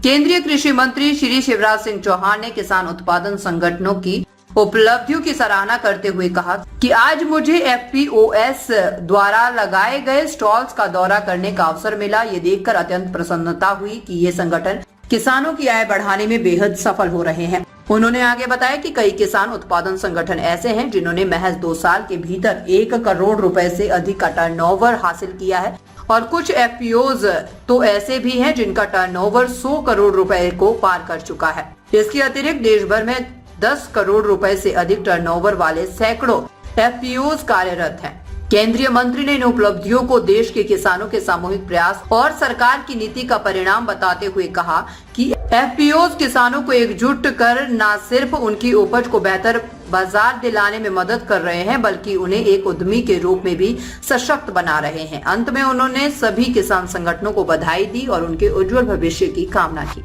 केंद्रीय कृषि मंत्री श्री शिवराज सिंह चौहान ने किसान उत्पादन संगठनों की उपलब्धियों की सराहना करते हुए कहा कि आज मुझे एफपीओएस द्वारा लगाए गए स्टॉल्स का दौरा करने का अवसर मिला। ये देखकर अत्यंत प्रसन्नता हुई कि ये संगठन किसानों की आय बढ़ाने में बेहद सफल हो रहे हैं। उन्होंने आगे बताया कि कई किसान उत्पादन संगठन ऐसे हैं जिन्होंने महज 2 साल के भीतर 1 करोड़ रुपए से अधिक का टर्नओवर हासिल किया है और कुछ एफपीओज तो ऐसे भी हैं जिनका टर्नओवर 100 करोड़ रुपए को पार कर चुका है। इसके अतिरिक्त देश भर में 10 करोड़ रुपए से अधिक टर्नओवर वाले सैकड़ों एफपीओज कार्यरत हैं। केंद्रीय मंत्री ने इन उपलब्धियों को देश के किसानों के सामूहिक प्रयास और सरकार की नीति का परिणाम बताते हुए कहा कि एफपीओज किसानों को एकजुट कर न सिर्फ उनकी उपज को बेहतर बाजार दिलाने में मदद कर रहे हैं बल्कि उन्हें एक उद्यमी के रूप में भी सशक्त बना रहे हैं। अंत में उन्होंने सभी किसान संगठनों को बधाई दी और उनके उज्जवल भविष्य की कामना की।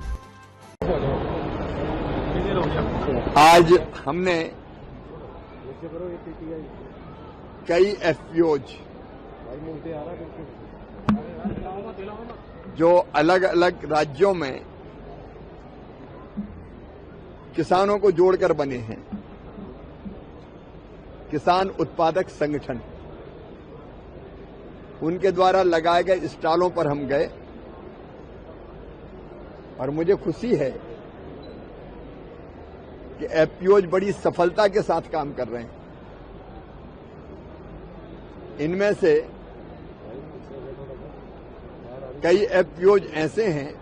आज हमने कई एफपीओज जो अलग अलग राज्यों में किसानों को जोड़कर बने हैं, किसान उत्पादक संगठन, उनके द्वारा लगाए गए स्टॉलों पर हम गए और मुझे खुशी है कि एफपीओज बड़ी सफलता के साथ काम कर रहे हैं। इनमें से कई एफपीओज ऐसे हैं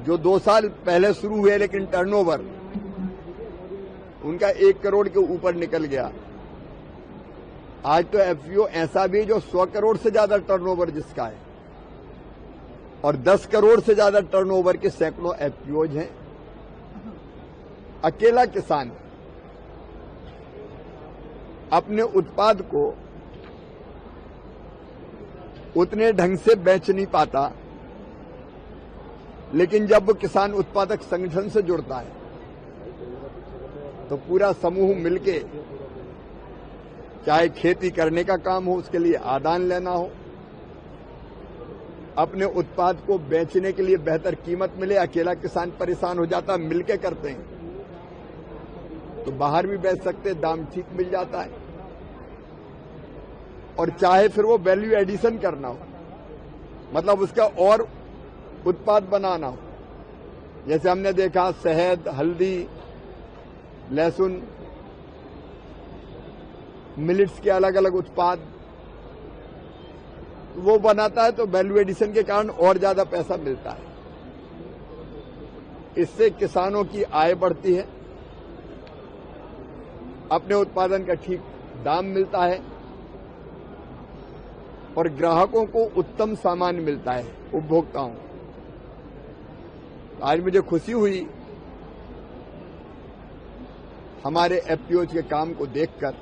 जो 2 साल पहले शुरू हुए लेकिन टर्नओवर उनका 1 करोड़ के ऊपर निकल गया। आज तो एफपीओ ऐसा भी जो 100 करोड़ से ज्यादा टर्नओवर जिसका है और 10 करोड़ से ज्यादा टर्नओवर के सैकड़ों एफपीओज हैं। अकेला किसान अपने उत्पाद को उतने ढंग से बेच नहीं पाता, लेकिन जब वो किसान उत्पादक संगठन से जुड़ता है तो पूरा समूह मिलके, चाहे खेती करने का काम हो, उसके लिए आदान लेना हो, अपने उत्पाद को बेचने के लिए बेहतर कीमत मिले, अकेला किसान परेशान हो जाता, मिलके करते हैं तो बाहर भी बेच सकते, दाम ठीक मिल जाता है। और चाहे फिर वो वैल्यू एडिशन करना हो, मतलब उसका और उत्पाद बनाना हो, जैसे हमने देखा शहद, हल्दी, लहसुन, मिलेट्स के अलग अलग उत्पाद वो बनाता है तो वैल्यू एडिशन के कारण और ज्यादा पैसा मिलता है। इससे किसानों की आय बढ़ती है, अपने उत्पादन का ठीक दाम मिलता है और ग्राहकों को उत्तम सामान मिलता है, उपभोक्ताओं। आज मुझे खुशी हुई हमारे एफपीओज के काम को देखकर,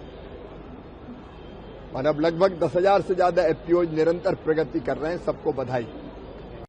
और अब लगभग 10,000 से ज्यादा एफपीओज निरंतर प्रगति कर रहे हैं। सबको बधाई।